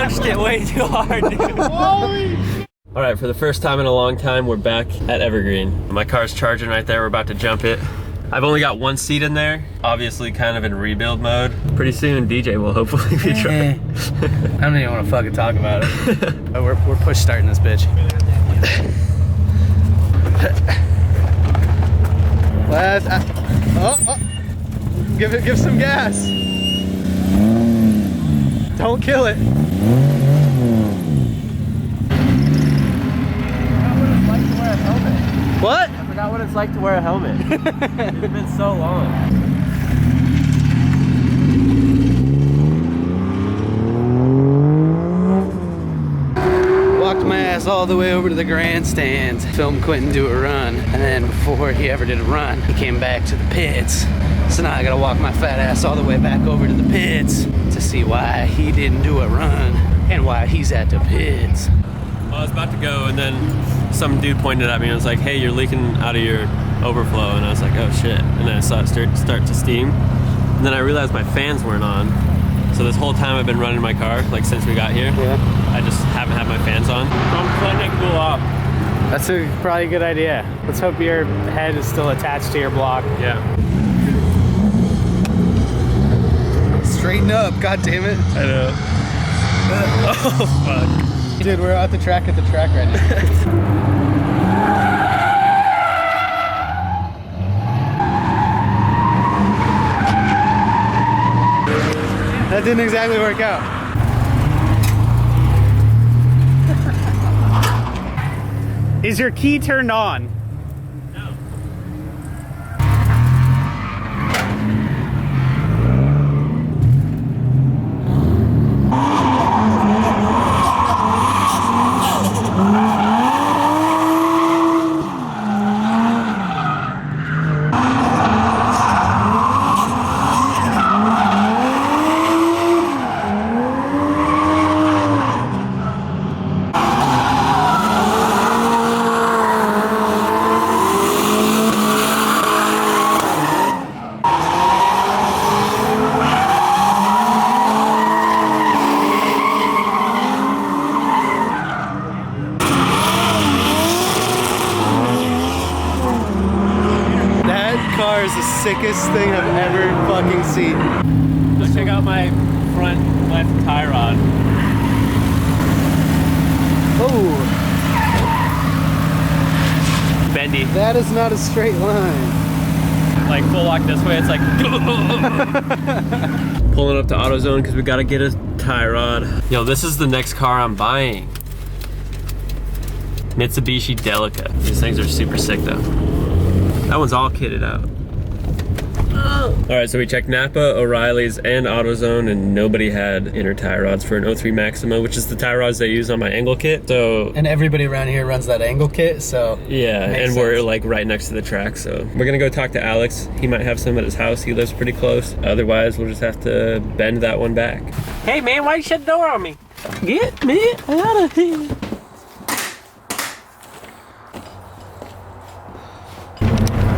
punched it way too hard, dude. All right, for the first time in a long time, we're back at Evergreen. My car's charging right there. We're about to jump it. I've only got one seat in there, obviously kind of in rebuild mode. Pretty soon, DJ will hopefully be driving. I don't even want to fucking talk about it. We're push starting this bitch. Give some gas. Don't kill it. What? I forgot what it's like to wear a helmet. It's been so long. Walked my ass all the way over to the grandstands, filmed Quentin do a run, and then before he ever did a run, he came back to the pits. So now I gotta walk my fat ass all the way back over to the pits to see why he didn't do a run and why he's at the pits. Well, I was about to go, and then some dude pointed at me and was like, hey, you're leaking out of your overflow. And I was like, oh shit. And then I saw it start to steam. And then I realized my fans weren't on. So this whole time I've been running my car, like since we got here, I just haven't had my fans on. I'm letting it cool off. That's probably a good idea. Let's hope your head is still attached to your block. Yeah. Straighten up, god damn it. I know. Oh, fuck. Dude, we're at the track right now. That didn't exactly work out. Is your key turned on? No. Sickest thing I've ever fucking seen. Let's check out my front left tie rod. Oh, Bendy. that is not a straight line. Like full lock this way, it's like pulling up to AutoZone because we gotta get a tie rod. Yo, this is the next car I'm buying. Mitsubishi Delica. These things are super sick though. That one's all kitted out. All right, so we checked Napa, O'Reilly's, and AutoZone, and nobody had inner tie rods for an 03 Maxima, which is the tie rods they use on my angle kit. So, and everybody around here runs that angle kit, so yeah, and we're like right next to the track, so we're gonna go talk to Alex. He might have some at his house. He lives pretty close. Otherwise, we'll just have to bend that one back. Hey man, why you shut the door on me? Get me out of here.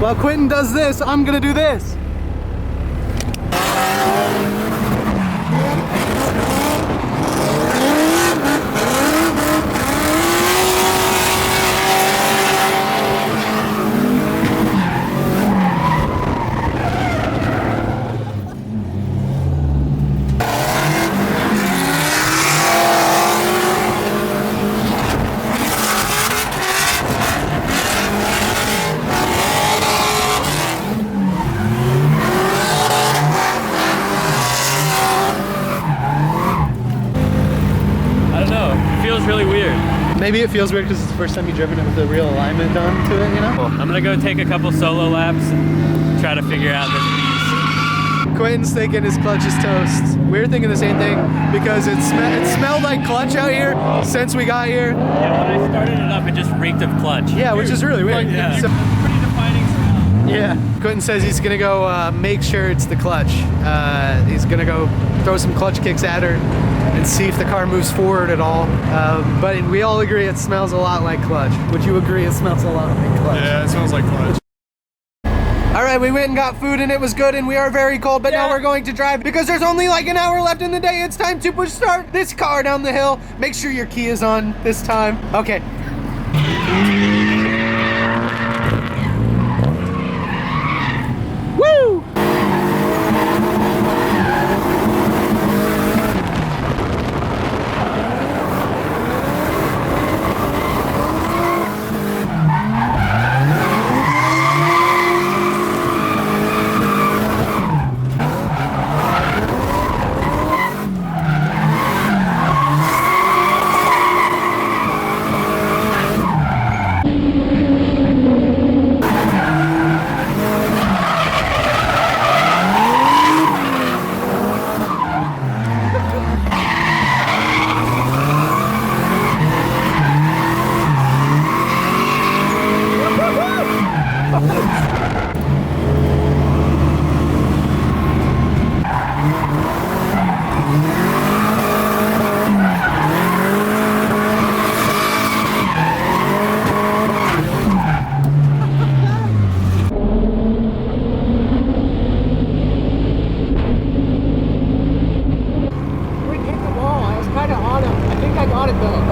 While Quentin does this, I'm gonna do this. Really weird. Maybe it feels weird because it's the first time you've driven it with the real alignment done to it, you know? Cool. I'm gonna go take a couple solo laps and try to figure out this beast. Quentin's thinking his clutch is toast. We're thinking the same thing because it smelled like clutch out here since we got here. Yeah, when I started it up, it just reeked of clutch. Yeah, which is really weird. Yeah. So, pretty defining smell. Yeah, Quentin says he's gonna go make sure it's the clutch. He's gonna go throw some clutch kicks at her and see if the car moves forward at all. But we all agree it smells a lot like clutch. Would you agree it smells a lot like clutch? Yeah, it smells like clutch. All right, we went and got food and it was good and we are very cold, but now we're going to drive because there's only like an hour left in the day. It's time to push start this car down the hill. Make sure your key is on this time. Okay. Woo!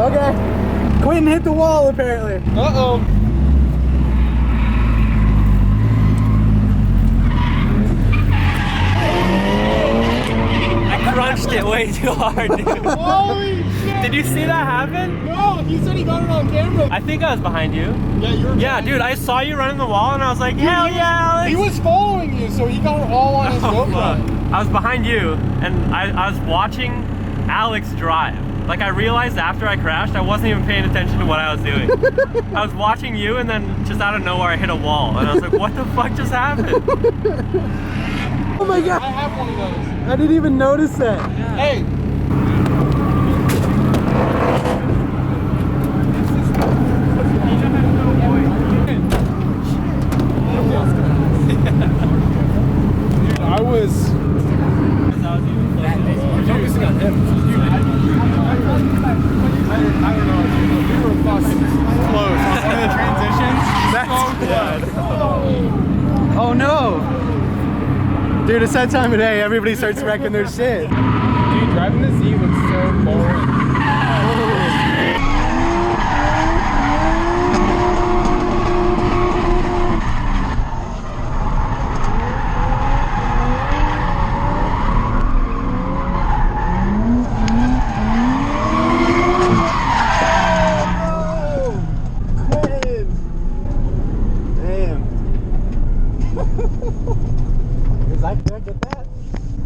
Okay. Quentin hit the wall apparently. Uh-oh. I crunched it way too hard, dude. Holy shit! Did you see that happen? No, he said he got it on camera. I think I was behind you. Yeah, you were. Yeah, dude, I saw you running the wall and I was like, hell yeah, Alex. He was following you, so he got it all on his GoPro. I was behind you and I was watching Alex drive. Like I realized after I crashed, I wasn't even paying attention to what I was doing. I was watching you and then just out of nowhere I hit a wall and I was like, what the fuck just happened? Oh my god. I have one of those. I didn't even notice that. Yeah. Hey. Dude, I was focusing on him. I don't know, dude. We were fucking close. On one of the transitions. That's so good. Oh no. Dude, it's that time of day. Everybody starts wrecking their shit. Dude, driving the Z looks so boring.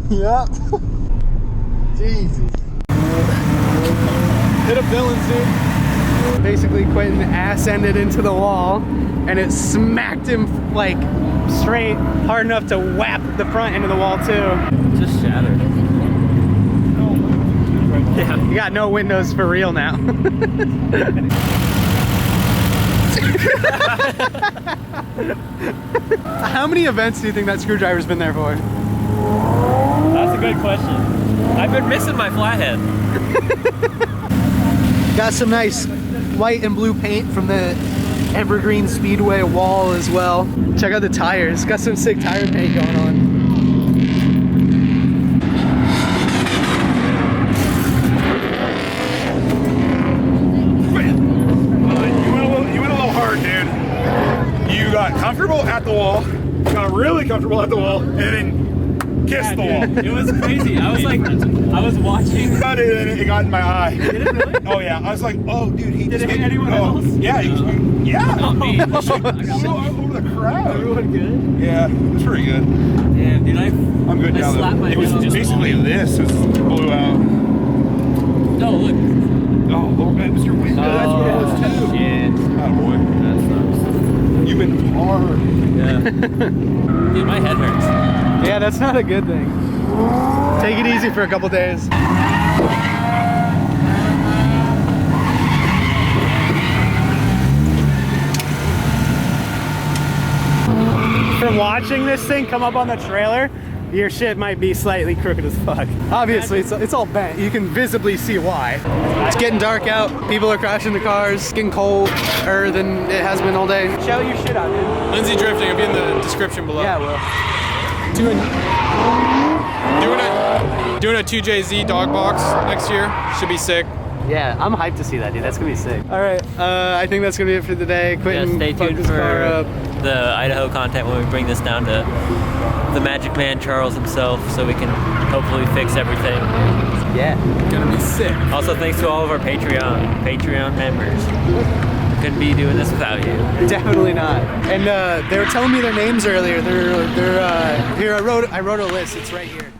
Yep. Jesus. Hit a villain suit. Basically, Quentin ass-ended into the wall, and it smacked him like straight hard enough to whap the front end of the wall too. Just shattered. Yeah. You got no windows for real now. How many events do you think that screwdriver's been there for? That's a good question. I've been missing my flathead. Got some nice white and blue paint from the Evergreen Speedway wall as well. Check out the tires. Got some sick tire paint going on. You went a little hard, dude. You got comfortable at the wall, got really comfortable at the wall, and then kissed the wall. It was crazy. I was like, I was watching. Got it, and it got in my eye. Did it really? Oh yeah, I was like, oh dude, he Did just it hit anyone else? Yeah, yeah. Not me. Over the crowd. Everyone good? Yeah, it's pretty good. Damn, dude, I'm good now. slapped my It was head. just basically this was blew out. No, look. Oh, it was your window. That's what it was too. Shit. Oh boy, That sucks. you've been hard. Yeah. Dude, my head hurts. Yeah, that's not a good thing. Take it easy for a couple days. From watching this thing come up on the trailer, your shit might be slightly crooked as fuck. Obviously, it's all bent. You can visibly see why. It's getting dark out. People are crashing the cars. It's getting colder than it has been all day. Show your shit out, dude. Lindsay drifting. It'll be in the description below. Yeah, well. Doing a 2JZ dog box next year. Should be sick. Yeah, I'm hyped to see that, dude. That's gonna be sick. All right, I think that's gonna be it for the day. Quentin, Stay fuck tuned this for car up. the Idaho content when we bring this down to the Magic Man Charles himself, so we can hopefully fix everything. Yeah. Gonna be sick. Also, thanks to all of our Patreon members. Couldn't be doing this without you. Definitely not. And they were telling me their names earlier. They're here. I wrote a list. It's right here.